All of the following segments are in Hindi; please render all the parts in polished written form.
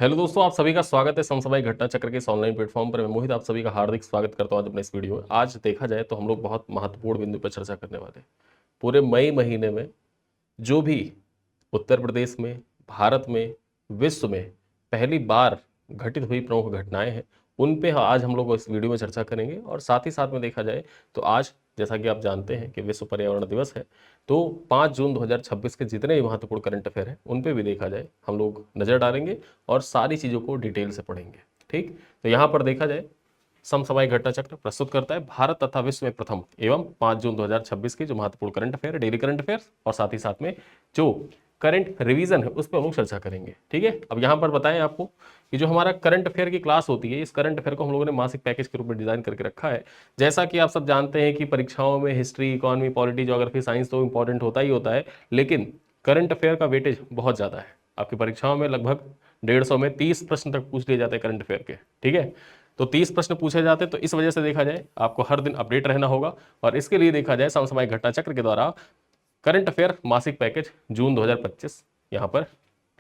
हेलो दोस्तों, आप सभी का स्वागत है समसमय घटना चक्र के इस ऑनलाइन प्लेटफॉर्म पर। मैं मोहित आप सभी का हार्दिक स्वागत करता हूं आज अपने इस वीडियो में। आज देखा जाए तो हम लोग बहुत महत्वपूर्ण बिंदु पर चर्चा करने वाले हैं। पूरे मई महीने में जो भी उत्तर प्रदेश में, भारत में, विश्व में पहली बार घटित हुई प्रमुख घटनाएं हैं, उन पे आज हम लोग इस वीडियो में चर्चा करेंगे। और साथ ही साथ में देखा जाए तो आज जैसा कि आप जानते हैं कि विश्व पर्यावरण दिवस है, तो 5 जून 2026 के जितने भी महत्वपूर्ण करंट अफेयर हैं उन पे भी देखा जाए हम लोग नज़र डालेंगे और सारी चीज़ों को डिटेल से पढ़ेंगे। ठीक, तो यहाँ पर देखा जाए समसामयिक घटना चक्र प्रस्तुत करता है भारत तथा विश्व में प्रथम एवं 5 जून 2026 की जो महत्वपूर्ण current affair, daily current affairs, और साथ ही साथ में जो करंट रिवीजन है उस पर हम लोग चर्चा करेंगे। ठीक है, अब यहाँ पर बताएं आपको कि जो हमारा करंट अफेयर की क्लास होती है, इस करंट अफेयर को हम लोगों ने मासिक पैकेज के रूप में डिजाइन करके रखा है। जैसा कि आप सब जानते हैं कि परीक्षाओं में history, economy, polity, geography, science तो इंपॉर्टेंट होता ही होता है, लेकिन करंट अफेयर का वेटेज बहुत ज़्यादा है। आपकी परीक्षाओं में लगभग 150 में 30 प्रश्न तक पूछ लिए जाते हैं करंट अफेयर के। ठीक है, तो 30 प्रश्न पूछे जाते हैं, तो इस वजह से देखा जाए आपको हर दिन अपडेट रहना होगा। और इसके लिए देखा जाए समसामयिक घटना चक्र के द्वारा करंट अफेयर मासिक पैकेज जून 2025 यहाँ पर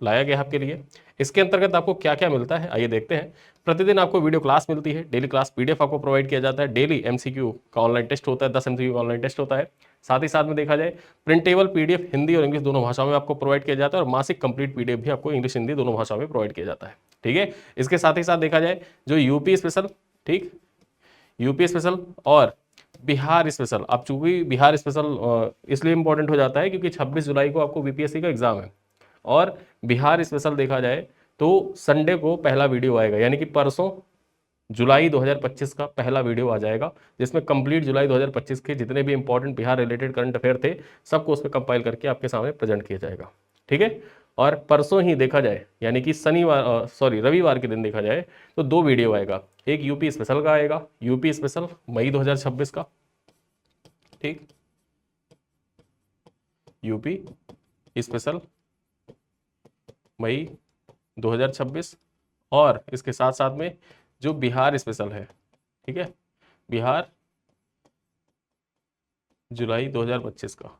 लाया गया आपके लिए। इसके अंतर्गत आपको क्या क्या मिलता है आइए देखते हैं। प्रतिदिन आपको वीडियो क्लास मिलती है, डेली क्लास पीडीएफ आपको प्रोवाइड किया जाता है, डेली एमसीक्यू का ऑनलाइन टेस्ट होता है, 10 एमसीक्यू का ऑनलाइन टेस्ट होता है। साथ ही साथ में देखा जाए प्रिंटेबल पीडीएफ हिंदी और इंग्लिश दोनों भाषाओं में आपको प्रोवाइड किया जाता है, और मासिक कंप्लीट पीडीएफ भी आपको इंग्लिश हिंदी दोनों भाषाओं में प्रोवाइड किया जाता है। ठीक है, इसके साथ ही साथ देखा जाए जो यूपी स्पेशल, ठीक, यूपी स्पेशल और बिहार स्पेशल, अब चूंकि बिहार स्पेशल इसलिए इंपॉर्टेंट हो जाता है क्योंकि 26 जुलाई को आपको बीपीएससी का एग्जाम है, और बिहार स्पेशल देखा जाए तो संडे को पहला वीडियो आएगा, यानी कि परसों जुलाई 2025 का पहला वीडियो आ जाएगा, जिसमें कंप्लीट जुलाई 2025 के जितने भी important Bihar related current affair थे सबको उसमें कंपाइल करके आपके सामने प्रेजेंट किया जाएगा। ठीक है, और परसों ही देखा जाए यानी कि रविवार के दिन देखा जाए तो 2 वीडियो आएगा। एक यूपी स्पेशल का आएगा, यूपी स्पेशल मई 2026 का, ठीक, यूपी स्पेशल मई 2026, और इसके साथ साथ में जो बिहार स्पेशल है, ठीक है, बिहार जुलाई 2025 का।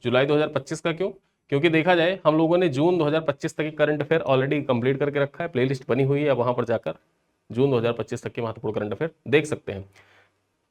जुलाई 2025 का क्यों? क्योंकि देखा जाए हम लोगों ने जून 2025 तक की करंट अफेयर ऑलरेडी कंप्लीट करके रखा है, प्लेलिस्ट बनी हुई है, वहां पर जाकर जून 2025 तक के महत्वपूर्ण करंट अफेयर देख सकते हैं।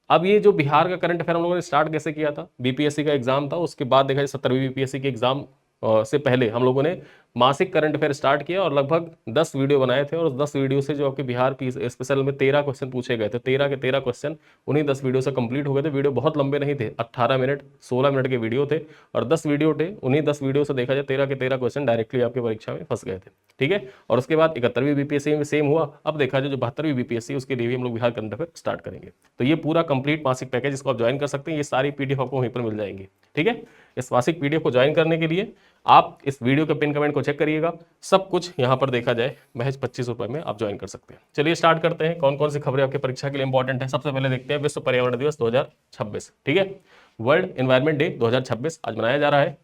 अब ये जो बिहार का करंट अफेयर हम लोगों ने स्टार्ट कैसे किया था, बीपीएससी का एग्जाम था, उसके बाद देखा जाए 17वीं बीपीएससी के एग्जाम से पहले हम लोगों ने मासिक करंट अफेयर स्टार्ट किया और लगभग 10 वीडियो बनाए थे, और उस 10 वीडियो से जो आपके बिहार पी स्पेशल में 13 क्वेश्चन पूछे गए थे, 13 के 13 क्वेश्चन उन्हीं 10 वीडियो से कंप्लीट हो गए थे। वीडियो बहुत लंबे नहीं थे, 18 मिनट 16 मिनट के वीडियो थे, और 10 वीडियो थे, उन्हीं 10 वीडियो से देखा जाए 13 के 13 क्वेश्चन डायरेक्टली आपके परीक्षा में फंस गए थे। ठीक है, और उसके बाद 71वीं बीपीएससी में सेम हुआ। अब देखा जाए जो 72वीं बीपीएससी उसके लिए भी हम लोग बिहार करंट अफेयर स्टार्ट करेंगे। तो ये पूरा कंप्लीट मासिक पैकेज इसको आप ज्वाइन कर सकते हैं, ये सारी पीडीएफ आपको वहीं पर मिल जाएंगी। ठीक है, इस मासिक पीडीएफ को ज्वाइन करने के लिए आप इस वीडियो के पिन कमेंट को चेक करिएगा, सब कुछ यहाँ पर देखा जाए महज 25 रुपए में आप ज्वाइन कर सकते हैं। चलिए स्टार्ट करते हैं, कौन कौन सी खबरें आपके परीक्षा के लिए इंपॉर्टेंट है। सबसे पहले देखते हैं विश्व पर्यावरण दिवस 2026। ठीक है, वर्ल्ड एनवायरमेंट डे 2026 आज मनाया जा रहा है।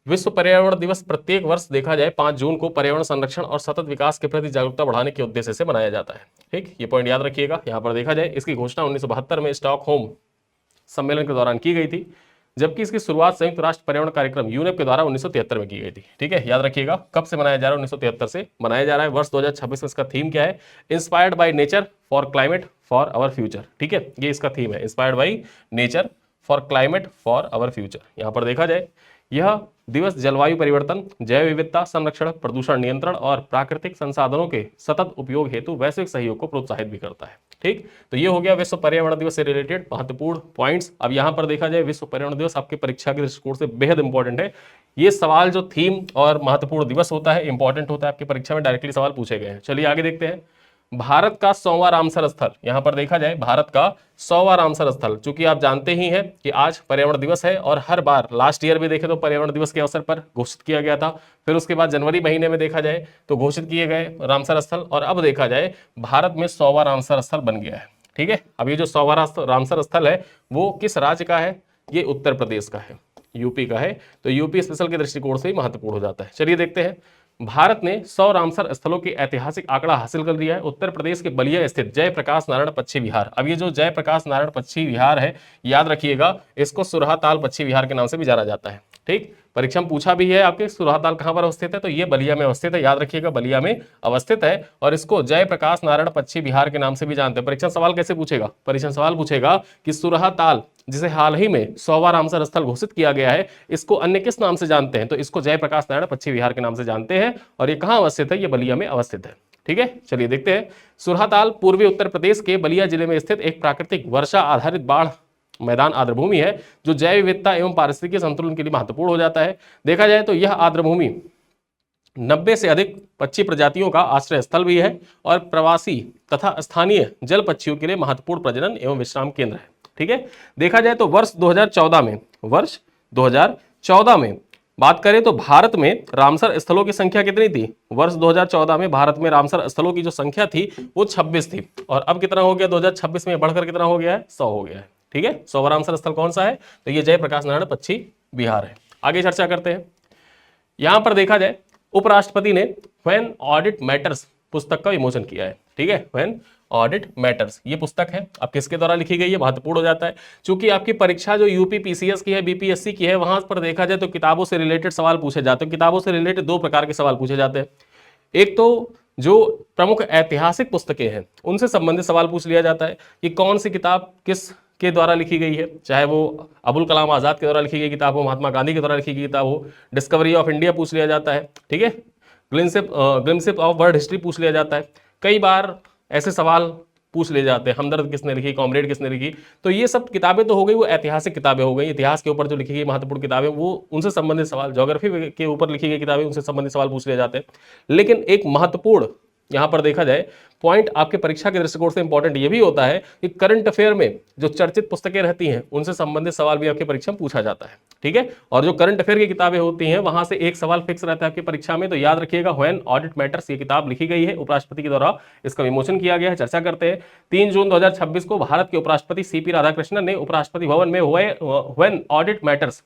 विश्व पर्यावरण दिवस प्रत्येक वर्ष देखा जाए 5 जून को पर्यावरण संरक्षण और सतत विकास के प्रति जागरूकता बढ़ाने के उद्देश्य से मनाया जाता है। ठीक, ये पॉइंट याद रखिएगा। यहाँ पर देखा जाए इसकी घोषणा 1972 में स्टॉकहोम सम्मेलन के दौरान की गई थी, जबकि इसकी शुरुआत संयुक्त राष्ट्र पर्यावरण कार्यक्रम यूनेप के द्वारा 1973 में की गई थी। ठीक है, याद रखिएगा कब से मनाया जा रहा है, 1973 से मनाया जा रहा है। वर्ष 2026 में इसका थीम क्या है, inspired by nature for climate for our future. ठीक है, ये इसका थीम है, inspired by nature for climate for our future. यहाँ पर देखा जाए यह दिवस जलवायु परिवर्तन, जैव विविधता संरक्षण, प्रदूषण नियंत्रण और प्राकृतिक संसाधनों के सतत उपयोग हेतु वैश्विक सहयोग को प्रोत्साहित भी करता है। ठीक, तो ये हो गया विश्व पर्यावरण दिवस से रिलेटेड महत्वपूर्ण पॉइंट्स। अब यहाँ पर देखा जाए विश्व पर्यावरण दिवस आपके परीक्षा के दृष्टिकोण से बेहद इंपॉर्टेंट है। ये सवाल जो थीम और महत्वपूर्ण दिवस होता है, इंपॉर्टेंट होता है, आपकी परीक्षा में डायरेक्टली सवाल पूछे गए हैं। चलिए आगे देखते हैं। भारत का 100वां रामसर स्थल, यहां पर देखा जाए भारत का 100वां रामसर स्थल, चूंकि आप जानते ही हैं कि आज पर्यावरण दिवस है, और हर बार लास्ट ईयर भी देखे तो पर्यावरण दिवस के अवसर पर घोषित किया गया था, फिर उसके बाद जनवरी महीने में देखा जाए तो घोषित किए गए रामसर स्थल, और अब देखा जाए भारत में 100वां रामसर स्थल बन गया है। ठीक है, अब ये जो 100वां रामसर स्थल है वो किस राज्य का है, ये उत्तर प्रदेश का है, यूपी का है, तो यूपी स्पेशल के दृष्टिकोण से ही महत्वपूर्ण हो जाता है। चलिए देखते हैं। भारत ने 100 रामसर स्थलों की ऐतिहासिक आंकड़ा हासिल कर लिया है। उत्तर प्रदेश के बलिया स्थित जयप्रकाश नारायण पक्षी विहार, अब ये जो जयप्रकाश नारायण पक्षी विहार है, याद रखिएगा इसको सुरहाताल पक्षी विहार के नाम से भी जाना जाता है। ठीक, परीक्षा में पूछा भी है आपके सुरहाताल कहां पर अवस्थित है, तो ये बलिया में अवस्थित है, याद रखिएगा बलिया में अवस्थित है। और इसको जयप्रकाश नारायण पश्चिम बिहार के नाम से भी जानते हैं। परीक्षा सवाल कैसे पूछेगा, परीक्षा सवाल पूछेगा कि सुरहाताल जिसे हाल ही में 100वां रामसर स्थल घोषित किया गया है, इसको अन्य किस नाम से जानते हैं, तो इसको जयप्रकाश नारायण पश्चिम बिहार के नाम से जानते हैं। और ये कहां अवस्थित है, ये बलिया में अवस्थित है। ठीक है, चलिए देखते हैं। सुरहाताल पूर्वी उत्तर प्रदेश के बलिया जिले में स्थित एक प्राकृतिक वर्षा आधारित बाढ़ मैदान आर्द्रभूमि है, जो जैव विविधता एवं पारिस्थितिकी संतुलन के लिए महत्वपूर्ण हो जाता है। देखा जाए तो यह आर्द्रभूमि 90 से अधिक पक्षी प्रजातियों का आश्रय स्थल भी है और प्रवासी तथा स्थानीय जल पक्षियों के लिए महत्वपूर्ण प्रजनन एवं विश्राम केंद्र है। ठीक है, देखा जाए तो वर्ष 2014 में बात करें तो भारत में रामसर स्थलों की संख्या कितनी थी, वर्ष 2014 में भारत में रामसर स्थलों की जो संख्या थी वो 26 थी, और अब कितना हो गया, 2026 में बढ़कर कितना हो गया है, 100 हो गया है। ठीक है, 100वां रामसर स्थल कौन सा है, तो ये जयप्रकाश नारायण पश्चिम बिहार है। आगे चर्चा करते हैं। यहां पर देखा जाए उपराष्ट्रपति ने व्हेन ऑडिट मैटर्स पुस्तक का विमोचन किया है। ठीक है, व्हेन ऑडिट मैटर्स ये पुस्तक है, अब किसके द्वारा लिखी गई है, महत्वपूर्ण हो जाता है, क्योंकि आपकी परीक्षा जो यूपी पीसीएस की है, बीपीएससी की है, वहां पर देखा जाए तो किताबों से रिलेटेड सवाल पूछे जाते हैं। किताबों से रिलेटेड दो प्रकार के सवाल पूछे जाते हैं, एक तो जो प्रमुख ऐतिहासिक पुस्तकें हैं उनसे संबंधित सवाल पूछ लिया जाता है कि कौन सी किताब किस के द्वारा लिखी गई है, चाहे वो अबुल कलाम आजाद के द्वारा लिखी गई किताब हो, महात्मा गांधी के द्वारा लिखी गई किताब हो, डिस्कवरी ऑफ इंडिया पूछ लिया जाता है। ठीक है, ग्लिम्सिप ऑफ वर्ल्ड हिस्ट्री पूछ लिया जाता है। कई बार ऐसे सवाल पूछ ले जाते हैं, हमदर्द किसने लिखी, कॉमरेड किसने लिखी, तो ये सब किताबें तो हो गई, वो ऐतिहासिक किताबें हो गई, इतिहास के ऊपर जो लिखी गई महत्वपूर्ण किताबें, वो उनसे संबंधित सवाल, ज्योग्राफी के ऊपर लिखी गई किताबें, उनसे संबंधित सवाल पूछ लिए जाते हैं। लेकिन एक महत्वपूर्ण यहां पर देखा जाए पॉइंट आपके परीक्षा के दृष्टिकोण से इंपॉर्टेंट ये भी होता है कि करंट अफेयर में जो चर्चित पुस्तकें रहती हैं उनसे संबंधित सवाल भी आपके परीक्षा में पूछा जाता है। ठीक है, और जो करंट अफेयर की किताबें होती हैं वहां से एक सवाल फिक्स रहता है आपकी परीक्षा में, तो याद रखिएगा व्हेन ऑडिट मैटर्स ये किताब लिखी गई है, उपराष्ट्रपति के द्वारा इसका विमोचन किया गया है। चर्चा करते हैं। 3 जून 2026 को भारत के उपराष्ट्रपति सीपी राधाकृष्णन ने उपराष्ट्रपति भवन में हुए when audit matters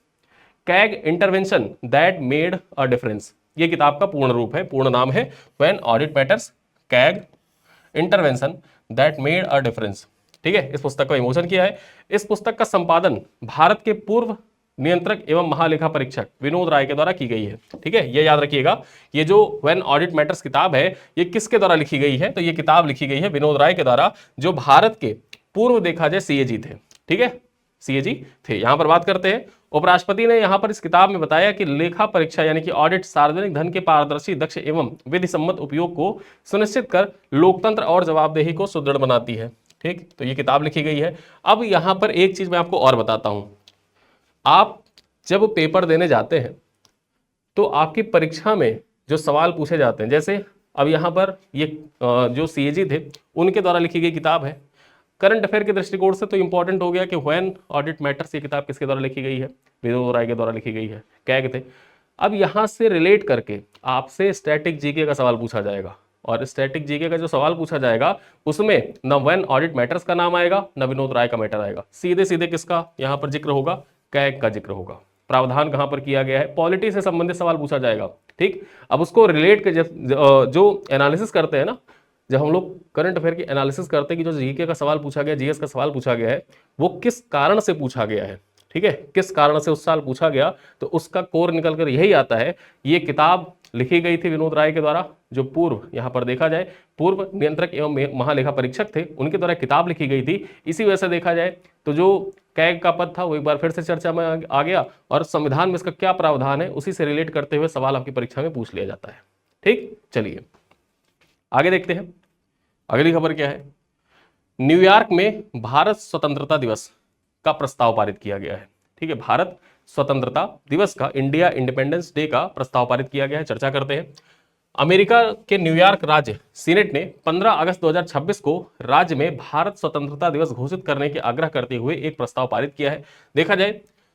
CAG intervention that made a difference, ये किताब का पूर्ण रूप है, पूर्ण नाम है when audit matters CAG intervention that made a difference. ठीक है, इस पुस्तक का विमोचन किया है। इस पुस्तक का संपादन भारत के पूर्व नियंत्रक एवं महालेखा परीक्षक विनोद राय के द्वारा की गई है। ठीक है, ये याद रखिएगा, ये जो व्हेन ऑडिट मैटर्स किताब है ये किसके द्वारा लिखी गई है, तो ये किताब लिखी गई है विनोद राय के द्वारा, जो भारत के पूर्व देखा जाए सीएजी थे। ठीक है, सीएजी थे। यहां पर बात करते हैं, उपराष्ट्रपति ने यहां पर इस किताब में बताया कि लेखा परीक्षा यानी कि ऑडिट सार्वजनिक धन के पारदर्शी, दक्ष एवं विधि सम्मत उपयोग को सुनिश्चित कर लोकतंत्र और जवाबदेही को सुदृढ़ बनाती है। ठीक, तो ये किताब लिखी गई है। अब यहां पर एक चीज मैं आपको और बताता हूं, आप जब पेपर देने जाते हैं तो आपकी परीक्षा में जो सवाल पूछे जाते हैं, जैसे अब यहां पर ये जो सीएजी थे उनके द्वारा लिखी गई किताब है, करंट अफेयर के दृष्टिकोण से तो इंपॉर्टेंट हो गया कि व्हेन ऑडिट मैटर्स ये किताब किसके द्वारा लिखी गई है, विनोद राय के द्वारा लिखी गई है, कैग थे। अब यहां से रिलेट करके आपसे स्टैटिक जीके का सवाल पूछा जाएगा, और स्टैटिक जीके का जो सवाल पूछा जाएगा उसमें न व्हेन ऑडिट मैटर्स का नाम आएगा न विनोद राय का मैटर आएगा, सीधे सीधे किसका यहां पर जिक्र होगा, कैग का जिक्र होगा। प्रावधान कहां पर किया गया है, पॉलिटी से संबंधित सवाल पूछा जाएगा। ठीक, अब उसको रिलेट के जो एनालिसिस करते हैं ना, जब हम लोग करंट अफेयर की एनालिसिस करते हैं कि जो जीके का सवाल पूछा गया, जीएस का सवाल पूछा गया है, वो किस कारण से पूछा गया है। ठीक है, किस कारण से उस साल पूछा गया, तो उसका कोर निकल कर यही आता है। ये किताब लिखी गई थी विनोद राय के द्वारा, जो पूर्व यहां पर देखा जाए पूर्व नियंत्रक एवं महालेखा परीक्षक थे, उनके द्वारा किताब लिखी गई थी। इसी वजह से देखा जाए तो जो कैग का पद था वो एक बार फिर से चर्चा में आ गया, और संविधान में इसका क्या प्रावधान है उसी से रिलेट करते हुए सवाल आपकी परीक्षा में पूछ लिया जाता है। ठीक, चलिए आगे देखते हैं। अगली खबर क्या है, न्यूयॉर्क में भारत स्वतंत्रता दिवस का प्रस्ताव पारित किया गया है। ठीक है, भारत स्वतंत्रता दिवस का, इंडिया इंडिपेंडेंस डे का प्रस्ताव पारित किया गया है। चर्चा करते हैं। अमेरिका के न्यूयॉर्क राज्य सीनेट ने 15 अगस्त 2026 को राज्य में भारत स्वतंत्रता दिवस घोषित करने के आग्रह करते हुए एक प्रस्ताव पारित किया है। देखा जाए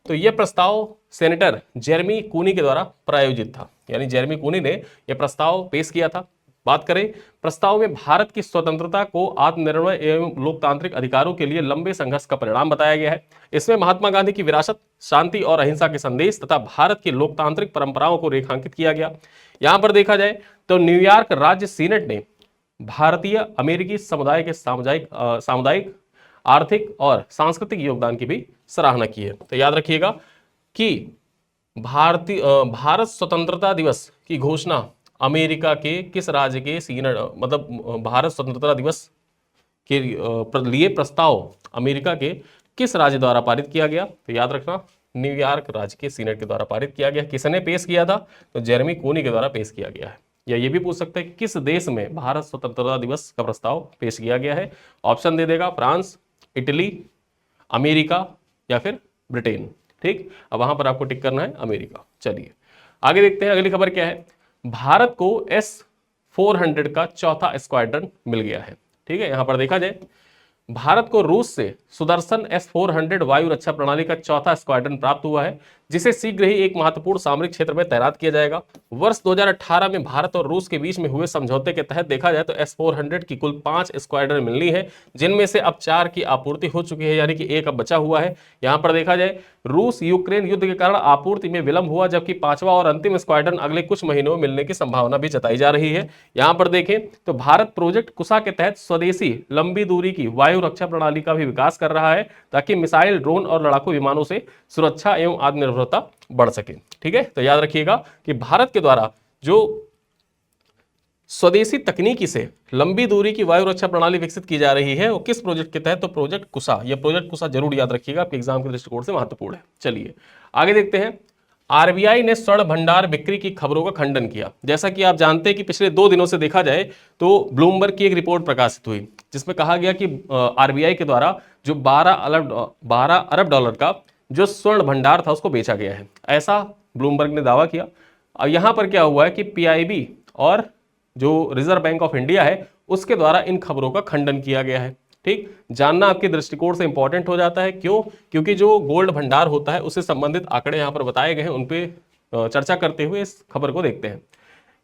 तो यह प्रस्ताव सेनेटर जेरेमी कूनी के द्वारा प्रायोजित था, यानी जेरेमी कूनी ने यह प्रस्ताव पेश किया था। बात करें, प्रस्ताव में भारत की स्वतंत्रता को आत्मनिर्भर एवं लोकतांत्रिक अधिकारों के लिए लंबे संघर्ष का परिणाम बताया गया है। इसमें महात्मा गांधी की विरासत, शांति और अहिंसा के संदेश तथा भारत की लोकतांत्रिक परंपराओं को रेखांकित किया गया। यहां पर देखा जाए तो न्यूयॉर्क राज्य सीनेट ने भारतीय अमेरिकी समुदाय के सामुदायिक, आर्थिक और सांस्कृतिक योगदान की भी सराहना की है। तो याद रखिएगा कि भारत स्वतंत्रता दिवस की घोषणा अमेरिका के किस राज्य के सीनेट, मतलब भारत स्वतंत्रता दिवस के लिए प्रस्ताव अमेरिका के किस राज्य द्वारा पारित किया गया? तो याद रखना, न्यूयॉर्क राज्य के सीनेट के द्वारा पारित किया गया। किसने पेश किया था? तो जेरेमी कोनी के द्वारा पेश किया गया है। या ये भी पूछ सकते हैं किस देश में भारत स्वतंत्रता दिवस का प्रस्ताव पेश किया गया है? ऑप्शन दे देगा, फ्रांस, इटली, अमेरिका या फिर ब्रिटेन। ठीक, अब वहां पर आपको टिक करना है अमेरिका। चलिए आगे देखते हैं, अगली खबर क्या है। भारत को S-400 का चौथा स्क्वाड्रन मिल गया है। ठीक है, यहां पर देखा जाए भारत को रूस से सुदर्शन S-400 वायु रक्षा प्रणाली का चौथा स्क्वाड्रन प्राप्त हुआ है, जिसे शीघ्र ही एक महत्वपूर्ण सामरिक क्षेत्र में तैनात किया जाएगा। वर्ष 2018 में भारत और रूस के बीच में हुए समझौते के तहत देखा जाए तो S-400 की कुल 5 स्क्वाड्रन मिलनी है, जिनमें से अब 4 की आपूर्ति हो चुकी है, यानी कि एक अब बचा हुआ है। यहां पर देखा जाए रूस यूक्रेन युद्ध के कारण आपूर्ति में विलंब हुआ, जबकि 5वां और अंतिम स्क्वाड्रन अगले कुछ महीनों में मिलने की संभावना भी जताई जा रही है। यहां पर देखें तो भारत प्रोजेक्ट कुशा के तहत स्वदेशी लंबी दूरी की वायु रक्षा प्रणाली का भी विकास कर रहा है, ताकि मिसाइल, ड्रोन और लड़ाकू विमानों से सुरक्षा एवं आत्मनिर्भरता बढ़ सके। ठीक है, तो याद रखिएगा कि भारत के द्वारा जो स्वदेशी तकनीकी से लंबी दूरी की वायु रक्षा प्रणाली विकसित की जा रही है, वो किस प्रोजेक्ट के तहत? तो प्रोजेक्ट कुशा। यह प्रोजेक्ट कुशा जरूर याद रखिएगा, आपके एग्जाम के दृष्टिकोण से महत्वपूर्ण है। चलिए आगे देखते हैं। आरबीआई ने स्वर्ण भंडार बिक्री की खबरों का खंडन किया। जैसा कि आप जानते हैं कि पिछले 2 दिनों से देखा जाए तो ब्लूमबर्ग की एक रिपोर्ट प्रकाशित हुई, जिसमें कहा गया कि आरबीआई के द्वारा जो 12 अरब डॉलर का जो स्वर्ण भंडार था उसको बेचा गया है, ऐसा ब्लूमबर्ग ने दावा किया। अब यहां पर क्या हुआ है कि पीआईबी और जो रिजर्व बैंक ऑफ इंडिया है उसके द्वारा इन खबरों का खंडन किया गया है। ठीक, जानना आपके दृष्टिकोण से इंपॉर्टेंट हो जाता है। क्यों? क्योंकि जो गोल्ड भंडार होता है उससे संबंधित आंकड़े यहां पर बताए गए हैं, उन पे चर्चा करते हुए इस खबर को देखते हैं।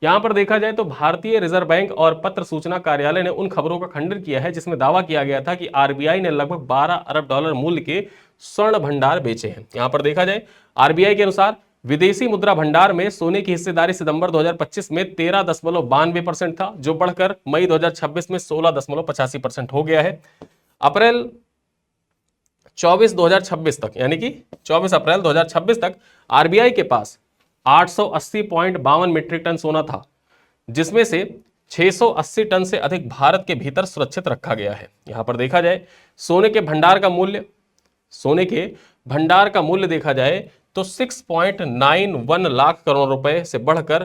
यहां पर देखा जाए तो भारतीय रिजर्व बैंक और पत्र सूचना कार्यालय ने उन खबरों का खंडन किया है जिसमें दावा किया गया था कि आरबीआई ने लगभग 12 अरब डॉलर मूल्य के स्वर्ण भंडार बेचे हैं। यहां पर देखा जाए आरबीआई के अनुसार विदेशी मुद्रा भंडार में सोने की हिस्सेदारी सितंबर 2025 में 13.92% था, जो बढ़कर मई 2026 में 16.85% हो गया है। अप्रैल 24 2026 तक, यानी कि 24 अप्रैल 2026 तक आरबीआई के पास 880.52 मीट्रिक टन सोना था, जिसमें से 680 टन से अधिक भारत के भीतर सुरक्षित रखा गया है। यहां पर देखा जाए सोने के भंडार का मूल्य देखा जाए तो 6.91 लाख करोड़ रुपए से बढ़कर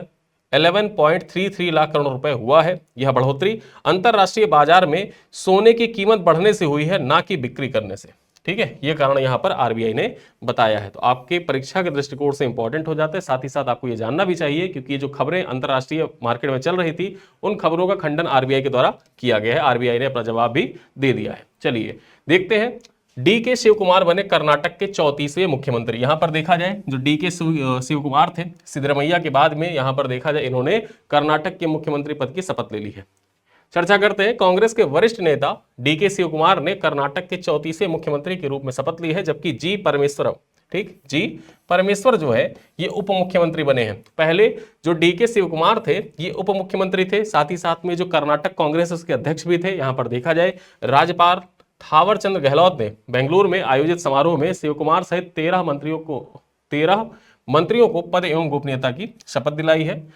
11.33 लाख करोड़ रुपए हुआ है। यह बढ़ोतरी अंतरराष्ट्रीय बाजार में सोने की कीमत बढ़ने से हुई है, ना कि बिक्री करने से। ठीक है, यह कारण यहां पर आरबीआई ने बताया है। तो आपके परीक्षा के दृष्टिकोण से इंपॉर्टेंट हो जाता है, साथ ही साथ आपको यह जानना भी चाहिए, क्योंकि ये जो खबरें अंतरराष्ट्रीय मार्केट में चल रही थी उन खबरों का खंडन आरबीआई के द्वारा किया गया है। आरबीआई ने अपना जवाब भी दे दिया है। चलिए देखते हैं, डी.के. शिव कुमार बने कर्नाटक के 34वें मुख्यमंत्री। यहां पर देखा जाए जो डी.के. शिव कुमार थे, सिद्धरमैया के बाद में यहां पर देखा जाए इन्होंने कर्नाटक के मुख्यमंत्री पद की शपथ ले ली है। चर्चा करते हैं, कांग्रेस के वरिष्ठ नेता डी.के. शिव कुमार ने कर्नाटक के 34वें मुख्यमंत्री के रूप में शपथ ली है, जबकि जी परमेश्वरम, ठीक, जी परमेश्वर जो है ये उप मुख्यमंत्री बने हैं। पहले जो डी.के. शिव कुमार थे ये उप मुख्यमंत्री थे, साथ ही साथ में जो कर्नाटक कांग्रेस उसके अध्यक्ष भी थे। यहां पर देखा जाए राज्यपाल थावरचंद गहलोत ने बेंगलुरु में आयोजित समारोह में शिव कुमार सहित 13 मंत्रियों को पद एवं गोपनीयता की शपथ दिलाई है।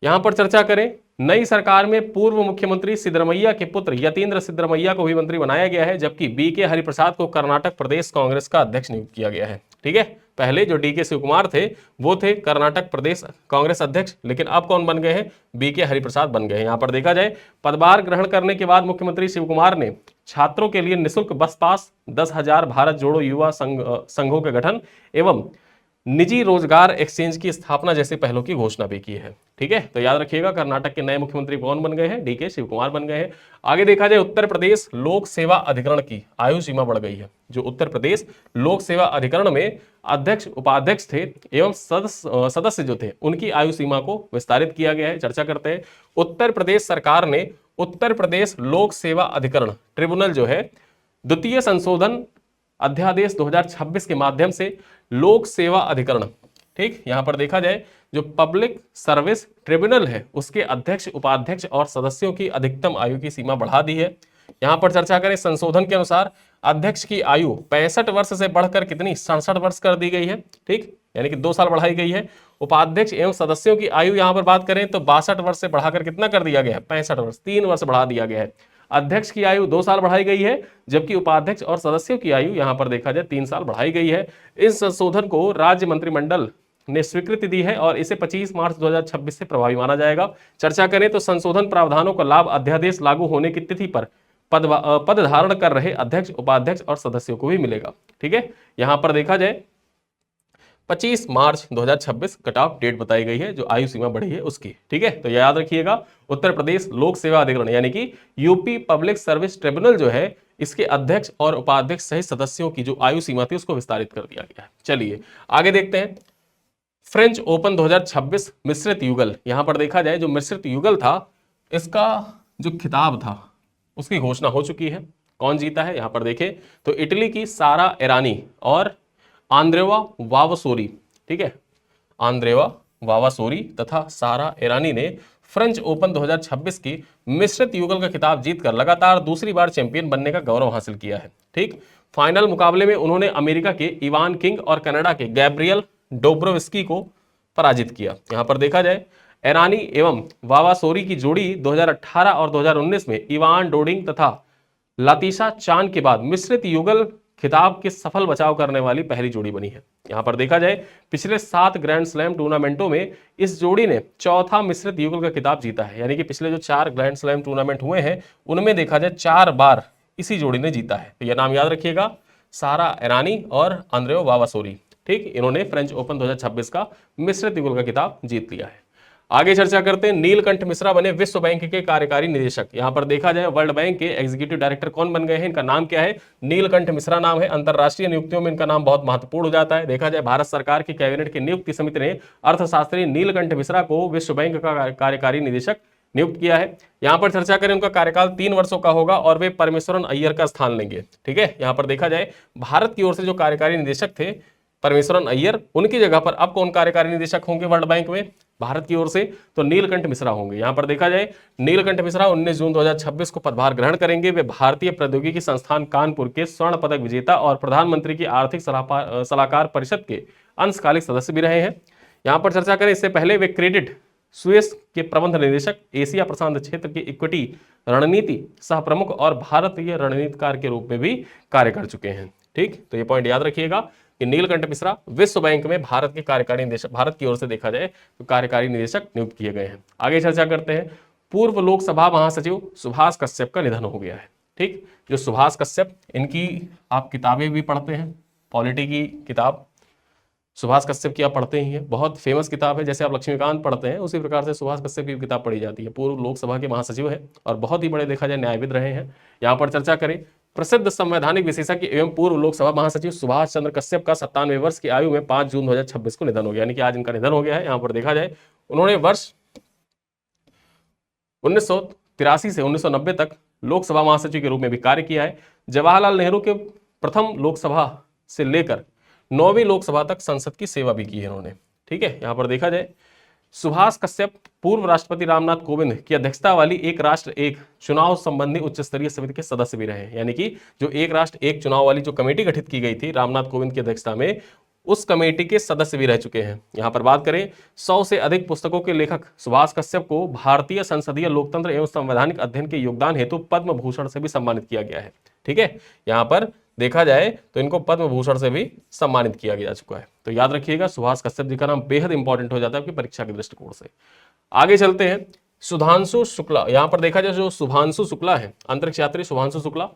यहां पर चर्चा करें, नई सरकार में पूर्व मुख्यमंत्री सिद्धरमैया के पुत्र यतीन्द्र सिद्धरमैया को भी मंत्री बनाया गया है, जबकि बी.के. हरिप्रसाद को कर्नाटक प्रदेश कांग्रेस का अध्यक्ष नियुक्त किया गया है। ठीक है, पहले जो डी.के. शिव कुमार थे वो थे कर्नाटक प्रदेश कांग्रेस अध्यक्ष, लेकिन अब कौन बन गए हैं? बी.के. हरिप्रसाद बन गए हैं। यहां पर देखा जाए पदभार ग्रहण करने के बाद मुख्यमंत्री शिव कुमार ने छात्रों के लिए निःशुल्क बस पास, 10,000 भारत जोड़ो युवा संघों के गठन एवं निजी रोजगार एक्सचेंज की स्थापना जैसे पहलों की घोषणा भी की है। ठीक है, तो याद रखिएगा कर्नाटक के नए मुख्यमंत्री कौन बन गए हैं? डी.के. शिव कुमार बन गए हैं। आगे देखा जाए उत्तर प्रदेश लोक सेवा अधिकरण की आयु सीमा बढ़ गई है। जो उत्तर प्रदेश लोक सेवा अधिकरण में अध्यक्ष उपाध्यक्ष थे एवं सदस्य जो थे उनकी आयु सीमा को विस्तारित किया गया है। चर्चा करते हैं, उत्तर प्रदेश सरकार ने उत्तर प्रदेश लोक सेवा अधिकरण ट्रिब्यूनल जो है द्वितीय संशोधन अध्यादेश 2026 के माध्यम से लोक सेवा अधिकरण, ठीक, यहां पर देखा जाए जो पब्लिक सर्विस ट्रिब्यूनल है उसके अध्यक्ष, उपाध्यक्ष और सदस्यों की अधिकतम आयु की सीमा बढ़ा दी है। यहां पर चर्चा करें, संशोधन के अनुसार अध्यक्ष की आयु 65 वर्ष से बढ़कर कितनी 67 वर्ष कर दी गई है, ठीक, यानी कि 2 साल बढ़ाई गई है। उपाध्यक्ष एवं सदस्यों की आयु यहां पर बात करें तो 62 वर्ष से बढ़ाकर कितना कर दिया गया है 65 वर्ष, 3 वर्ष बढ़ा दिया गया है। अध्यक्ष की आयु 2 साल बढ़ाई गई है, जबकि उपाध्यक्ष और सदस्यों की आयु यहां पर देखा जाए 3 साल बढ़ाई गई है। इस संशोधन को राज्य मंत्रिमंडल ने स्वीकृति दी है और इसे 25 मार्च 2026 से प्रभावी माना जाएगा। चर्चा करें तो संशोधन प्रावधानों का लाभ अध्यादेश लागू होने की तिथि पर पद धारण कर रहे अध्यक्ष, उपाध्यक्ष और सदस्यों को भी मिलेगा। ठीक है, यहां पर देखा जाए 25 मार्च 2026 कट ऑफ डेट बताई गई है, जो आयु सीमा बढ़ी है उसकी। ठीक है, तो याद रखिएगा, उत्तर प्रदेश लोक सेवा अधिकरण यानी कि यूपी पब्लिक सर्विस ट्रिब्यूनल जो है, इसके अध्यक्ष और उपाध्यक्ष सहित सदस्यों की जो आयु सीमा थी उसको विस्तारित कर दिया गया है। चलिए आगे देखते हैं, फ्रेंच ओपन 2026 मिश्रित युगल। यहां पर देखा जाए जो मिश्रित युगल था, इसका जो खिताब था उसकी घोषणा हो चुकी है। कौन जीता है यहां पर देखें तो इटली की सारा एरानी और आंद्रेवा वावसोरी, ठीक है, आंद्रेवा वावासोरी तथा सारा एरानी ने फ्रेंच ओपन 2026 की मिश्रित युगल का खिताब जीतकर लगातार दूसरी बार चैंपियन बनने का गौरव हासिल किया है। ठीक, फाइनल मुकाबले में उन्होंने अमेरिका के इवान किंग और कनाडा के गैब्रियल डोब्रोवस्की को पराजित किया। यहां पर देखा जाए एरानी एवं वावासोरी की जोड़ी 2018 और 2019 में इवान डोडिंग तथा लातिशा चान के बाद मिश्रित युगल खिताब के सफल बचाव करने वाली पहली जोड़ी बनी है। यहां पर देखा जाए पिछले 7 ग्रैंड स्लैम टूर्नामेंटों में इस जोड़ी ने चौथा मिश्रित युगल का खिताब जीता है, यानी कि पिछले जो 4 ग्रैंड स्लैम टूर्नामेंट हुए हैं उनमें देखा जाए 4 बार इसी जोड़ी ने जीता है। तो यह नाम याद रखिएगा, सारा एरानी और आंद्रेओ वावासोरी। ठीक, इन्होंने फ्रेंच ओपन 2026 का मिश्रित युगल का खिताब जीत लिया है। आगे चर्चा करते हैं, नीलकंठ मिश्रा बने विश्व बैंक के कार्यकारी निदेशक। यहां पर देखा जाए वर्ल्ड बैंक के एग्जीक्यूटिव डायरेक्टर कौन बन गए हैं, इनका नाम क्या है, नीलकंठ मिश्रा नाम है। अंतरराष्ट्रीय नियुक्तियों में इनका नाम बहुत महत्वपूर्ण हो जाता है। देखा जाए भारत सरकार की कैबिनेट की नियुक्ति समिति ने अर्थशास्त्री नीलकंठ मिश्रा को विश्व बैंक का कार्यकारी निदेशक नियुक्त किया है। यहां पर चर्चा करें, उनका कार्यकाल 3 वर्षों का होगा और वे परमेश्वरन अय्यर का स्थान लेंगे। ठीक है, यहां पर देखा जाए भारत की ओर से जो कार्यकारी निदेशक थे परमेश्वरन अय्यर, उनकी जगह पर अब कौन कार्यकारी निदेशक होंगे वर्ल्ड बैंक में भारत की ओर से, तो नीलकंठ मिश्रा होंगे। यहां पर देखा जाए नीलकंठ मिश्रा 19 जून 2026 को पदभार ग्रहण करेंगे। वे भारतीय प्रौद्योगिकी संस्थान कानपुर के स्वर्ण पदक विजेता और प्रधानमंत्री की आर्थिक सलाहकार परिषद के अंशकालिक सदस्य भी रहे हैं। यहां पर चर्चा करें, इससे पहले वे क्रेडिट स्विस के प्रबंध निदेशक, एशिया प्रशांत क्षेत्र की इक्विटी रणनीति सह प्रमुख और भारतीय रणनीतिकार के रूप में भी कार्य कर चुके हैं। ठीक, तो ये पॉइंट याद रखिएगा कि नीलकंठ मिश्रा विश्व बैंक में भारत के कार्यकारी निदेशक, भारत की ओर से देखा जाए तो कार्यकारी निदेशक नियुक्त किए गए हैं। आगे चर्चा करते हैं, पूर्व लोकसभा महासचिव सुभाष कश्यप का निधन हो गया है। ठीक, जो सुभाष कश्यप, इनकी आप किताबें भी पढ़ते हैं, पॉलिटी की किताब सुभाष कश्यप की आप पढ़ते ही हैं, बहुत फेमस किताब है। जैसे आप लक्ष्मीकांत पढ़ते हैं उसी प्रकार से सुभाष कश्यप की किताब पढ़ी जाती है। पूर्व लोकसभा के महासचिव है और बहुत ही बड़े देखा जाए न्यायविद रहे हैं। यहाँ पर चर्चा करें, प्रसिद्ध संवैधानिक विशेषज्ञ एवं पूर्व लोकसभा महासचिव सुभाष चंद्र कश्यप का 97 वर्ष की आयु में 5 जून 2026 को निधन हो गया, यानी कि आज इनका निधन हो गया है। यहाँ पर देखा जाए उन्होंने वर्ष 1983 से 1990 तक लोकसभा महासचिव के रूप में भी कार्य किया है। जवाहरलाल नेहरू के प्रथम लोकसभा से लेकर 9वीं लोकसभा तक संसद की सेवा भी की है इन्होंने। ठीक है, यहाँ पर देखा जाए सुभाष कश्यप पूर्व राष्ट्रपति रामनाथ कोविंद की अध्यक्षता वाली एक राष्ट्र एक चुनाव संबंधी उच्च स्तरीय समिति के सदस्य भी रहे, यानी कि जो एक राष्ट्र एक चुनाव वाली जो कमेटी गठित की गई थी रामनाथ कोविंद की अध्यक्षता में, उस कमेटी के सदस्य भी रह चुके हैं। यहां पर बात करें, 100 से अधिक पुस्तकों के लेखक सुभाष कश्यप को भारतीय संसदीय लोकतंत्र एवं संवैधानिक अध्ययन के योगदान हेतु पद्म भूषण से भी सम्मानित किया गया है। ठीक है, यहां पर देखा जाए तो इनको पद्म भूषण से भी सम्मानित किया जा चुका है। तो याद रखिएगा सुभाष कश्यप जी का नाम बेहद इंपॉर्टेंट हो जाता है आपकी परीक्षा के दृष्टिकोण से। आगे चलते हैं, सुधांशु शुक्ला। यहां पर देखा जाए जो शुभांशु शुक्ला है, अंतरिक्ष यात्री शुभांशु शुक्ला,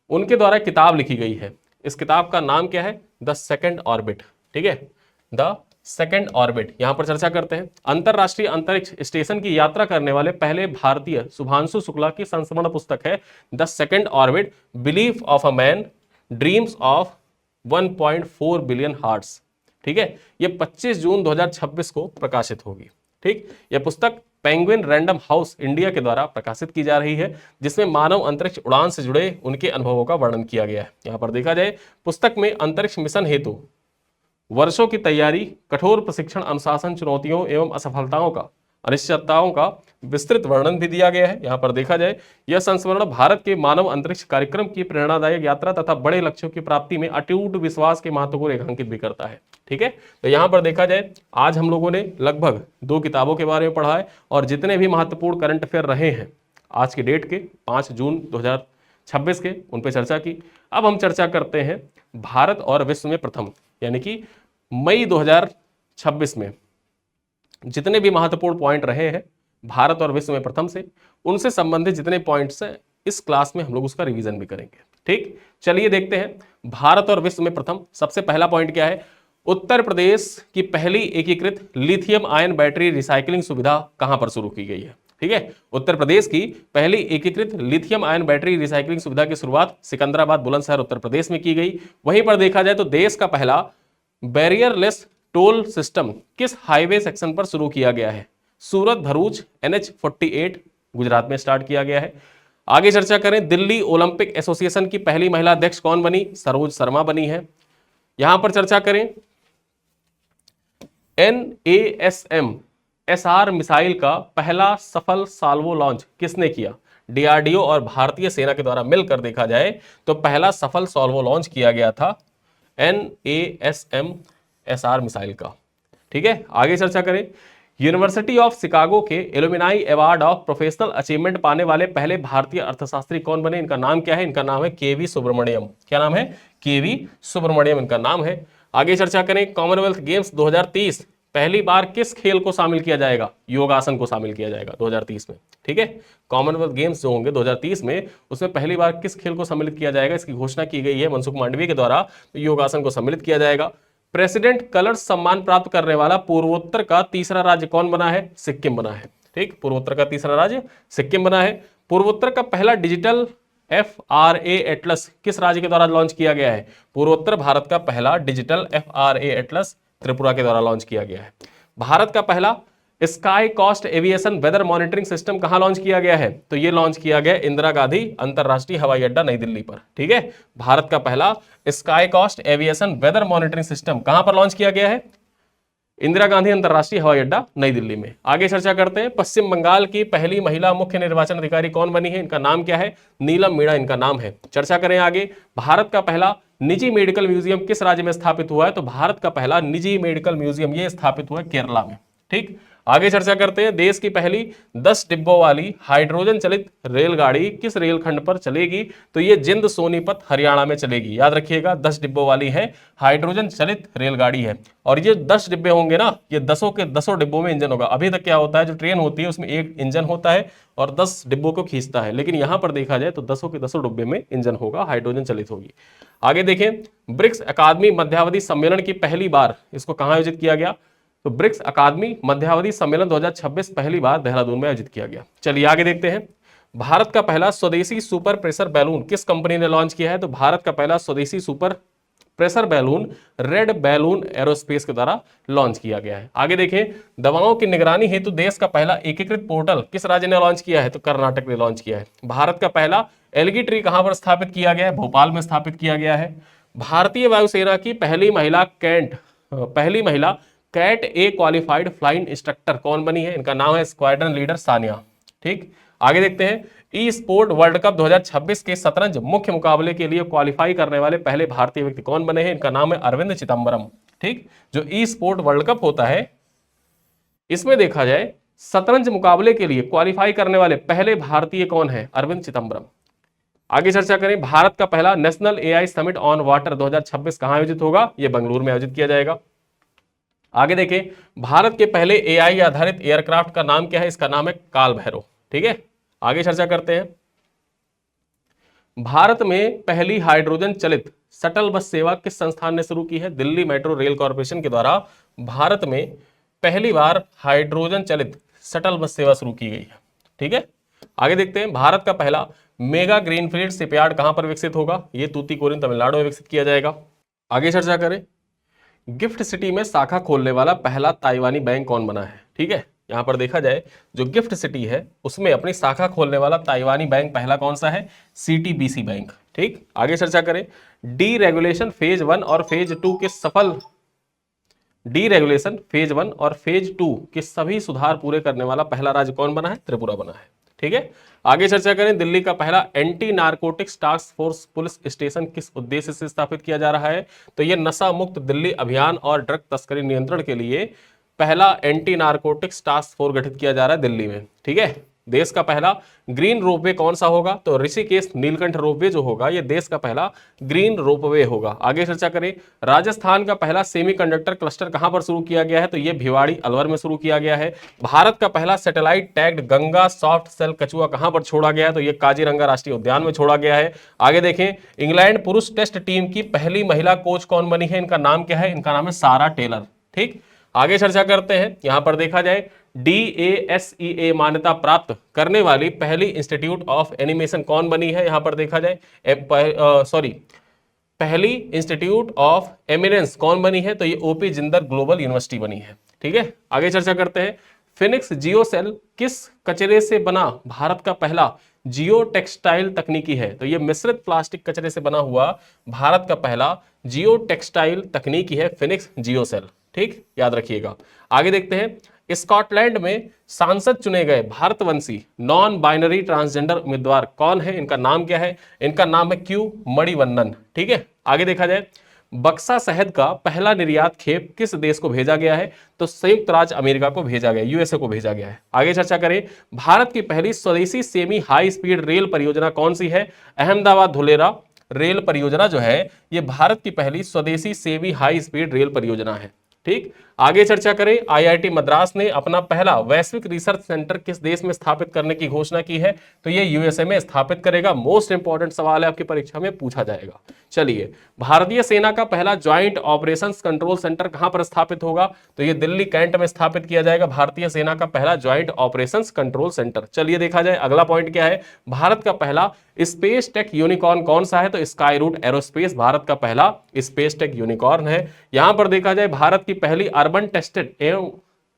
उनके द्वारा किताब लिखी गई है। इस किताब का नाम क्या है, द सेकेंड ऑर्बिट। ठीक है, द सेकेंड ऑर्बिट। यहां पर चर्चा करते हैं, अंतरराष्ट्रीय अंतरिक्ष स्टेशन की यात्रा करने वाले पहले भारतीय शुभांशु शुक्ला की संस्मरण पुस्तक है the second orbit, belief of a man, dreams of 1.4 billion hearts. ठीक है, यह 25 जून 2026 को प्रकाशित होगी। ठीक, यह पुस्तक पेंगुइन रैंडम हाउस इंडिया के द्वारा प्रकाशित की जा रही है, जिसमें मानव अंतरिक्ष उड़ान से जुड़े उनके अनुभवों का वर्णन किया गया है। यहां पर देखा जाए पुस्तक में अंतरिक्ष मिशन हेतु वर्षों की तैयारी, कठोर प्रशिक्षण, अनुशासन, चुनौतियों एवं असफलताओं का अनिश्चितताओं का विस्तृत वर्णन भी दिया गया है। यहाँ पर देखा जाए यह संस्मरण भारत के मानव अंतरिक्ष कार्यक्रम की प्रेरणादायक यात्रा तथा बड़े लक्ष्यों की प्राप्ति में अटूट विश्वास के महत्व को रेखांकित भी करता है। ठीक है, तो यहाँ पर देखा जाए आज हम लोगों ने लगभग 2 किताबों के बारे में पढ़ा है और जितने भी महत्वपूर्ण करंट अफेयर रहे हैं आज की डेट के 5 जून 2026 के, उन पर चर्चा की। अब हम चर्चा करते हैं भारत और विश्व में प्रथम, यानी कि मई 2026 में जितने भी महत्वपूर्ण पॉइंट रहे हैं भारत और विश्व में प्रथम से, उनसे संबंधित जितने पॉइंट्स हैं इस क्लास में हम लोग उसका रिवीजन भी करेंगे। ठीक, चलिए देखते हैं भारत और विश्व में प्रथम। सबसे पहला पॉइंट क्या है? उत्तर प्रदेश की पहली एकीकृत लिथियम आयन बैटरी रिसाइकलिंग सुविधा कहां पर शुरू की गई है? ठीक है, उत्तर प्रदेश की पहली एकीकृत लिथियम आयन बैटरी रिसाइकलिंग सुविधा की शुरुआत सिकंदराबाद बुलंदशहर उत्तर प्रदेश में की गई। वहीं पर देखा जाए तो देश का पहला बैरियरलेस टोल सिस्टम किस हाईवे सेक्शन पर शुरू किया गया है? सूरत भरूच NH48 गुजरात में स्टार्ट किया गया है। आगे चर्चा करें, दिल्ली ओलंपिक एसोसिएशन की पहली महिला अध्यक्ष कौन बनी? सरोज शर्मा बनी है। यहां पर चर्चा करें, NASM SR मिसाइल का पहला सफल साल्वो लॉन्च किसने किया? DRDO और भारतीय सेना के द्वारा मिलकर देखा जाए तो पहला सफल साल्वो लॉन्च किया गया था NASM SR मिसाइल का। ठीक है, आगे चर्चा करें, यूनिवर्सिटी ऑफ शिकागो के alumni award of professional achievement पाने वाले पहले भारतीय अर्थशास्त्री कौन बने? इनका नाम क्या है? इनका नाम है KV सुब्रमण्यम। क्या नाम है? KV सुब्रमण्यम इनका नाम है। आगे चर्चा करें, कॉमनवेल्थ गेम्स 2030 पहली बार किस खेल को शामिल किया जाएगा? योगासन को शामिल किया जाएगा 2030 में। ठीक है, कॉमनवेल्थ गेम्स जो होंगे 2030 में, उसमें पहली बार किस खेल को सम्मिलित किया जाएगा? इसकी घोषणा की गई है मनसुख मांडवी के द्वारा, तो योगासन को सम्मिलित किया जाएगा। प्रेसिडेंट कलर्स सम्मान प्राप्त करने वाला पूर्वोत्तर का तीसरा राज्य कौन बना है? सिक्किम बना है। ठीक, पूर्वोत्तर का तीसरा राज्य सिक्किम बना है। पूर्वोत्तर का पहला डिजिटल FRA एटलस किस राज्य के द्वारा लॉन्च किया गया है? पूर्वोत्तर भारत का पहला डिजिटल FRA एटलस त्रिपुरा के द्वारा लॉन्च किया गया है। भारत का पहला sky coast aviation weather monitoring system कहां लॉन्च किया गया है? तो ये लॉन्च किया गया इंदिरा गांधी अंतरराष्ट्रीय हवाई अड्डा नई दिल्ली पर। ठीक है, भारत का पहला sky coast aviation weather monitoring system कहां पर लॉन्च किया गया है? इंदिरा गांधी अंतरराष्ट्रीय हवाई अड्डा नई दिल्ली में। आगे चर्चा करते हैं, पश्चिम बंगाल की पहली महिला मुख्य निर्वाचन अधिकारी कौन बनी है? इनका नाम क्या है? नीलम मीणा इनका नाम है। चर्चा करें आगे, भारत का पहला निजी मेडिकल म्यूजियम किस राज्य में स्थापित हुआ है? तो भारत का पहला निजी मेडिकल म्यूजियम ये स्थापित हुआ है केरला में। ठीक, आगे चर्चा करते हैं, देश की पहली 10 डिब्बों वाली हाइड्रोजन चलित रेलगाड़ी किस रेलखंड पर चलेगी? तो ये जिंद सोनीपत हरियाणा में चलेगी। याद रखिएगा, 10 डिब्बों वाली है, हाइड्रोजन चलित रेलगाड़ी है। और ये 10 डिब्बे होंगे ना, ये 10 के 10 डिब्बों में इंजन होगा। अभी तक क्या होता है, जो ट्रेन होती है उसमें एक इंजन होता है और 10 डिब्बों को खींचता है, लेकिन यहां पर देखा जाए तो 10 के 10 डिब्बे में इंजन होगा, हाइड्रोजन चलित होगी। आगे देखें, ब्रिक्स अकादमी मध्यावधि सम्मेलन की पहली बार इसको कहां आयोजित किया गया? तो ब्रिक्स अकादमी मध्यावधि सम्मेलन 2026 पहली बार देहरादून में आयोजित किया गया। चलिए आगे देखते हैं, भारत का पहला स्वदेशी सुपर प्रेशर बैलून किस कंपनी ने लॉन्च किया है? तो भारत का पहला स्वदेशी super pressure balloon red balloon aerospace के द्वारा लॉन्च किया गया है। आगे देखें, दवाओं की निगरानी हेतु देश का पहला एकीकृत पोर्टल किस राज्य ने लॉन्च किया है? तो कर्नाटक ने लॉन्च किया है। भारत का पहला एलगी ट्री कहां पर स्थापित किया गया है? भोपाल में स्थापित किया गया है। भारतीय वायुसेना की पहली महिला कैट ए क्वालिफाइड फ्लाइंग इंस्ट्रक्टर कौन बनी है? इनका नाम है स्क्वाड्रन लीडर सानिया। ठीक, आगे देखते हैं, ई स्पोर्ट वर्ल्ड कप 2026 के शतरंज मुख्य मुकाबले के लिए क्वालिफाई करने वाले पहले भारतीय व्यक्ति कौन बने हैं? इनका नाम है अरविंद चिदम्बरम। ठीक, जो ई स्पोर्ट वर्ल्ड कप होता है इसमें देखा जाए शतरंज मुकाबले के लिए क्वालिफाई करने वाले पहले भारतीय कौन है? अरविंद चिदम्बरम। आगे चर्चा करें, भारत का पहला national AI summit on water 2026 कहां आयोजित होगा? यह बेंगलुरु में आयोजित किया जाएगा। आगे देखें, भारत के पहले AI आधारित एयरक्राफ्ट का नाम क्या है? इसका नाम है काल भैरव। ठीक है, आगे चर्चा करते हैं, भारत में पहली हाइड्रोजन चलित शटल बस सेवा किस संस्थान ने शुरू की है? दिल्ली मेट्रो रेल कॉर्पोरेशन के द्वारा भारत में पहली बार हाइड्रोजन चलित शटल बस सेवा शुरू की गई है। ठीक है, आगे देखते हैं, भारत का पहला मेगा ग्रीनफील्ड शिपयार्ड कहां पर विकसित होगा? यह तूतीकोरिन तमिलनाडु में विकसित किया जाएगा। आगे चर्चा करें, गिफ्ट सिटी में शाखा खोलने वाला पहला ताइवानी बैंक कौन बना है? ठीक है, यहां पर देखा जाए जो गिफ्ट सिटी है उसमें अपनी शाखा खोलने वाला ताइवानी बैंक पहला कौन सा है? CTBC bank. ठीक, आगे चर्चा करें, डी रेगुलेशन फेज 1 और फेज 2 के सफल डीरेगुलेशन फेज 1 और फेज 2 के सभी सुधार पूरे करने वाला पहला राज्य कौन बना है? त्रिपुरा बना है। ठीक है, आगे चर्चा करें। दिल्ली का पहला anti narcotics task force police station किस उद्देश्य से स्थापित किया जा रहा है? तो यह नशा मुक्त दिल्ली अभियान और ड्रग तस्करी नियंत्रण के लिए पहला एंटी नारकोटिक्स टास्क फोर्स गठित किया जा रहा है दिल्ली में। ठीक है, देश का पहला ग्रीन रोपवे कौन सा होगा? तो ऋषिकेश नीलकंठ रोपवे जो होगा यह देश का पहला ग्रीन रोपवे होगा। आगे चर्चा करें। राजस्थान का पहला सेमीकंडक्टर क्लस्टर कहां पर शुरू किया गया है? तो यह भिवाड़ी अलवर में शुरू किया गया है। भारत का पहला satellite tagged Ganga soft shell कछुआ कहां पर छोड़ा गया है? तो यह काजीरंगा राष्ट्रीय उद्यान में छोड़ा गया है। आगे देखें, इंग्लैंड पुरुष टेस्ट टीम की पहली महिला कोच कौन बनी है? इनका नाम क्या है? इनका नाम है सारा टेलर। ठीक, आगे चर्चा करते हैं। यहां पर देखा जाए DASEA मान्यता प्राप्त करने वाली पहली इंस्टीट्यूट ऑफ एनिमेशन कौन बनी है? यहां पर देखा जाए पहली इंस्टीट्यूट ऑफ एमिनेंस कौन बनी है? तो ये OP जिंदल ग्लोबल यूनिवर्सिटी बनी है। ठीक है, आगे चर्चा करते हैं। फिनिक्स जियो सेल किस कचरे से बना भारत का पहला जियो टेक्सटाइल तकनीकी है? तो ये मिश्रित प्लास्टिक कचरे से बना हुआ भारत का पहला जियो टेक्सटाइल तकनीकी है फिनिक्स जियो सेल। ठीक, याद रखिएगा। आगे देखते हैं। स्कॉटलैंड में सांसद चुने गए भारतवंशी नॉन बाइनरी ट्रांसजेंडर उम्मीदवार कौन है? इनका नाम क्या है? इनका नाम है क्यू मणिवन्नन। ठीक है, आगे देखा जाए। बक्सा शहद का पहला निर्यात खेप किस देश को भेजा गया है? तो संयुक्त राज्य अमेरिका को भेजा गया, USA को भेजा गया है। आगे चर्चा करें। भारत की पहली स्वदेशी सेमी हाई स्पीड रेल परियोजना कौन सी है? अहमदाबाद धुलेरा रेल परियोजना जो है ये भारत की पहली स्वदेशी सेमी हाई स्पीड रेल परियोजना है। ठीक, आगे चर्चा करें। IIT मद्रास ने अपना पहला वैश्विक रिसर्च सेंटर किस देश में स्थापित करने की घोषणा की है? तो ये USA में स्थापित करेगा। मोस्ट इंपॉर्टेंट सवाल है, आपकी परीक्षा में पूछा जाएगा। चलिए, भारतीय सेना का पहला ज्वाइंट ऑपरेशंस कंट्रोल सेंटर कहां पर स्थापित होगा? तो ये दिल्ली कैंट में स्थापित किया जाएगा। भारतीय सेना का पहला ज्वाइंट ऑपरेशंस कंट्रोल सेंटर। चलिए देखा जाए अगला पॉइंट क्या है। भारत का पहला स्पेस टेक यूनिकॉर्न कौन सा है? तो स्काई रूट एरोस्पेस भारत का पहला स्पेस टेक यूनिकॉर्न है। यहां पर देखा जाए भारत की पहली अर्बन टेस्टेड एवं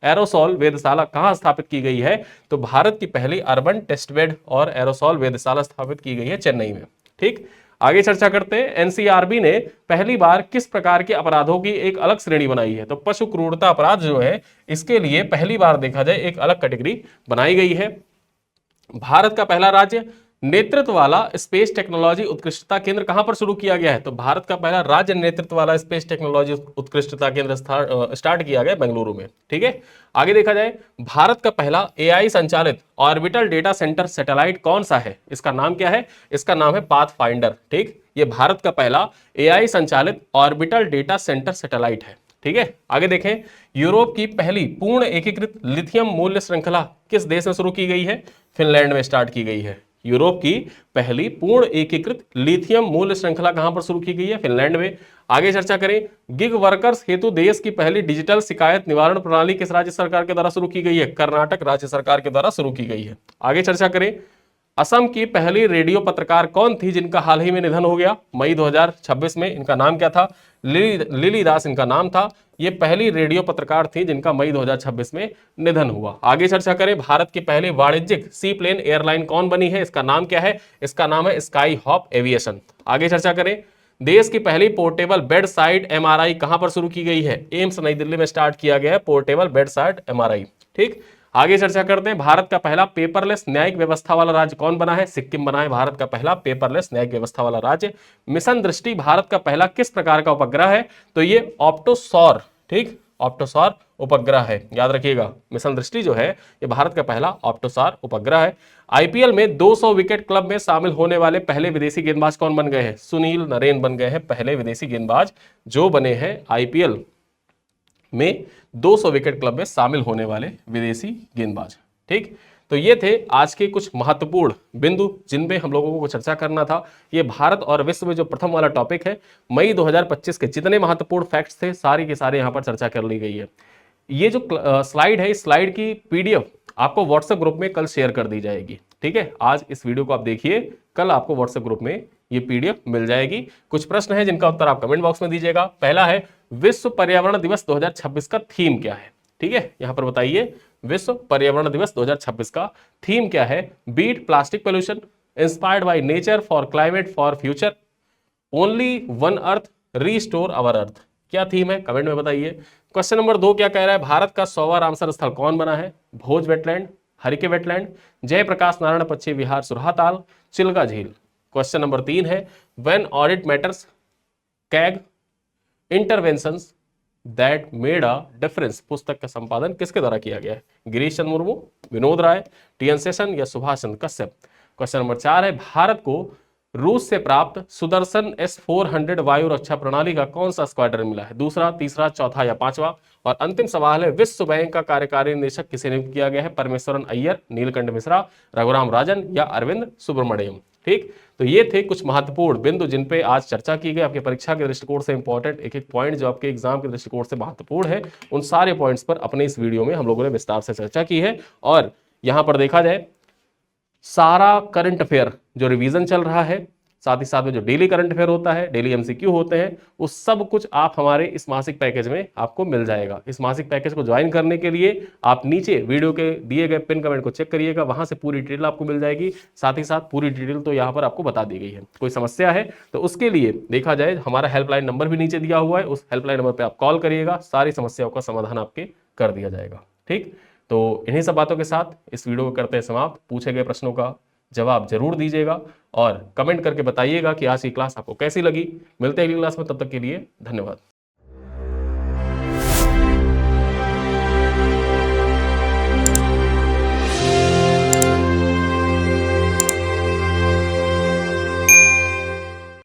एरोसॉल वेधशाला कहां स्थापित की गई है? तो भारत की पहली अर्बन टेस्टबेड और एरोसॉल वेधशाला स्थापित की गई है चेन्नई में। ठीक, आगे चर्चा करते हैं। NCRB ने पहली बार किस प्रकार के अपराधों की एक अलग श्रेणी बनाई है? तो पशु क्रूरता अपराध जो है इसके लिए पहली बार देखा जाए एक अलग कैटेगरी बनाई गई है। भारत का पहला राज्य नेतृत्व वाला स्पेस टेक्नोलॉजी उत्कृष्टता केंद्र कहां पर शुरू किया गया है? तो भारत का पहला राज्य नेतृत्व वाला स्पेस टेक्नोलॉजी उत्कृष्टता केंद्र स्टार्ट किया गया बेंगलुरु में। ठीक है, आगे देखा जाए। भारत का पहला AI संचालित ऑर्बिटल डेटा सेंटर सैटेलाइट कौन सा है? इसका नाम क्या है? इसका नाम है पाथफाइंडर। ठीक, ये भारत का पहला AI संचालित ऑर्बिटल डेटा सेंटर सैटेलाइट है। ठीक है, आगे देखें। यूरोप की पहली पूर्ण एकीकृत लिथियम मूल्य श्रृंखला किस देश में शुरू की गई है? फिनलैंड में स्टार्ट की गई है। यूरोप की पहली पूर्ण एकीकृत लिथियम मूल्य श्रृंखला कहां पर शुरू की गई है? फिनलैंड में। आगे चर्चा करें। गिग वर्कर्स हेतु देश की पहली डिजिटल शिकायत निवारण प्रणाली किस राज्य सरकार के द्वारा शुरू की गई है? कर्नाटक राज्य सरकार के द्वारा शुरू की गई है। आगे चर्चा करें। असम की पहली रेडियो पत्रकार कौन थी जिनका हाल ही में निधन हो गया मई 2026 में? इनका नाम क्या था? लिली दास इनका नाम था। ये पहली रेडियो पत्रकार थी जिनका मई 2026 में निधन हुआ। आगे चर्चा करें। भारत की पहली वाणिज्यिक सी प्लेन एयरलाइन कौन बनी है? इसका नाम क्या है? इसका नाम है स्काई हॉप एविएशन। आगे चर्चा करें। देश की पहली पोर्टेबल बेड साइड MRI कहां पर शुरू की गई है? एम्स नई दिल्ली में स्टार्ट किया गया है पोर्टेबल बेड साइड MRI। ठीक, आगे चर्चा करते हैं। भारत का पहला पेपरलेस न्यायिक व्यवस्था वाला राज्य कौन बना है? सिक्किम बना है भारत का पहला पेपरलेस न्यायिक व्यवस्था वाला राज्य। मिशन दृष्टि भारत का पहला किस प्रकार का उपग्रह है? तो ये ऑप्टोसॉर। ठीक, ऑप्टोसॉर उपग्रह है, याद रखिएगा। मिशन दृष्टि जो है ये भारत का पहला ऑप्टोसॉर उपग्रह है। IPL में 200 विकेट क्लब में शामिल होने वाले पहले विदेशी गेंदबाज कौन बन गए हैं? सुनील नरेन बन गए हैं पहले विदेशी गेंदबाज जो बने हैं IPL में 200 विकेट क्लब में शामिल होने वाले विदेशी गेंदबाज। ठीक, तो ये थे आज के कुछ महत्वपूर्ण बिंदु जिन पे हम लोगों को चर्चा करना था। ये भारत और विश्व में जो प्रथम वाला टॉपिक है मई 2025 के जितने महत्वपूर्ण फैक्ट्स थे सारी के सारे यहाँ पर चर्चा कर ली गई है। ये जो स्लाइड है इस स्लाइड की PDF आपको व्हाट्सएप ग्रुप में कल शेयर कर दी जाएगी। ठीक है, आज इस वीडियो को आप देखिए, कल आपको व्हाट्सएप ग्रुप में ये PDF मिल जाएगी। कुछ प्रश्न है जिनका उत्तर आप कमेंट बॉक्स में दीजिएगा। पहला है विश्व पर्यावरण दिवस 2026 का थीम क्या है? ठीक है, यहां पर बताइए विश्व पर्यावरण दिवस 2026 का थीम क्या है? Beat plastic pollution, inspired by nature for climate for future, only one earth, restore our earth. क्या थीम है? कमेंट में बताइए। क्वेश्चन नंबर 2 क्या कह रहा है, भारत का 100वां रामसर स्थल कौन बना है? भोज वेटलैंड, हरिके वेटलैंड, जयप्रकाश नारायण पक्षी विहार सुरहाताल, चिल्का झील। क्वेश्चन नंबर 3 है, when audit matters CAG interventions that made a difference पुस्तक का संपादन किसके द्वारा किया गया है? गिरीश चंद्र मुर्मू, विनोद राय, टीएन शेषन या सुभाष चंद्र कश्यप। क्वेश्चन नंबर 4 है, भारत को रूस से प्राप्त सुदर्शन S-400 वायु रक्षा प्रणाली का कौन सा स्क्वाड्रन मिला है? दूसरा, तीसरा, चौथा या पांचवा। और अंतिम सवाल है, विश्व बैंक का कार्यकारी निदेशक किसे नियुक्त किया गया है? परमेश्वरन अय्यर, नीलकंठ मिश्रा, रघुराम राजन या अरविंद सुब्रमण्यम। ठीक, तो ये थे कुछ महत्वपूर्ण बिंदु जिन पे आज चर्चा की गई। आपके परीक्षा के दृष्टिकोण से इंपॉर्टेंट एक एक पॉइंट जो आपके एग्जाम के दृष्टिकोण से महत्वपूर्ण है, उन सारे पॉइंट्स पर अपने इस वीडियो में हम लोगों ने विस्तार से चर्चा की है। और यहां पर देखा जाए सारा करंट अफेयर जो रिवीजन चल रहा है, साथ ही साथ में जो डेली करंट अफेयर होता है, डेली एमसीक्यू होते हैं, वो सब कुछ आप हमारे इस मासिक पैकेज में आपको मिल जाएगा। इस मासिक पैकेज को ज्वाइन करने के लिए आप नीचे वीडियो के दिए गए पिन कमेंट को चेक करिएगा, वहां से पूरी डिटेल आपको मिल जाएगी। साथ ही साथ पूरी डिटेल तो यहाँ पर आपको बता दी गई है। कोई समस्या है तो उसके लिए देखा जाए हमारा हेल्पलाइन नंबर भी नीचे दिया हुआ है, उस हेल्पलाइन नंबर पर आप कॉल करिएगा, सारी समस्याओं का समाधान आपके कर दिया जाएगा। ठीक, तो इन्हीं सब बातों के साथ इस वीडियो को करते हैं समाप्त। पूछे गए प्रश्नों का जवाब जरूर दीजिएगा और कमेंट करके बताइएगा कि आज की क्लास आपको कैसी लगी। मिलते हैं अगली क्लास में, तब तक के लिए धन्यवाद।